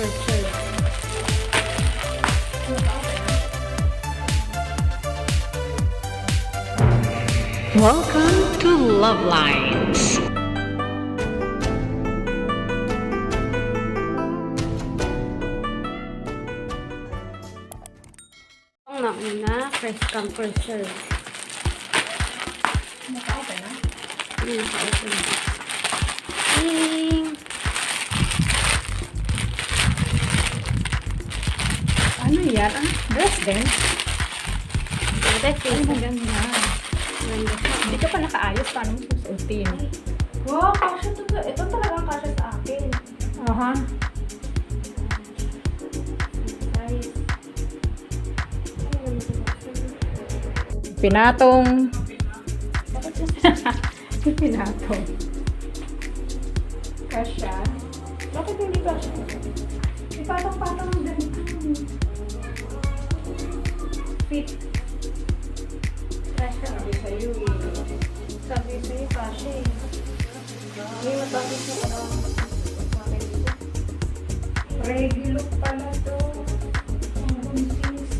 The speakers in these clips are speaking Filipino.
purchase. Welcome to Love Lines. Ang nauna, first come first serve. Naka-open na? Naka-open. Ding! Ano yan? Dress din? Ay, Maganda. Hindi ka pa nakaayos. Paano mo susuotin? Wow, kasha to. Ito talagang kasha sa akin. Aha. Nice. Pinatong. Pinatong. Kasha. Bakit hindi kasha? Ipatong-patong ang ganito. Fit. Kasha. Sabi sa'yo eh. Sabi sa'yo kasha eh. May matapos na ka sa akin dito. Reggae look pala to. Ang buntis.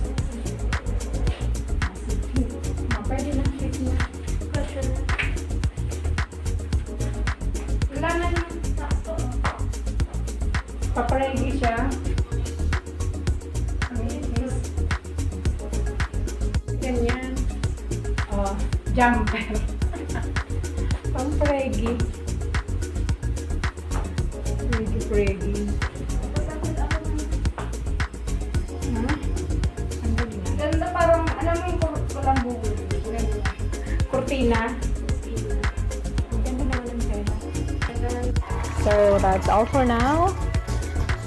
Pwede na fit na. Kasha na. Wala na lang. Sakto. Paparegi siya. Ganyan. Oh, jumper. Pang-pregi. Pregi. Ha? Ang galing na. Ganda parang, alam mo yung walang bubul. Kurtina. Ang ganda naman ng tela. So that's all for now.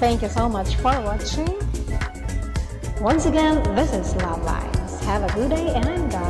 Thank you so much for watching. Once again, this is Love Lines. Have a good day and God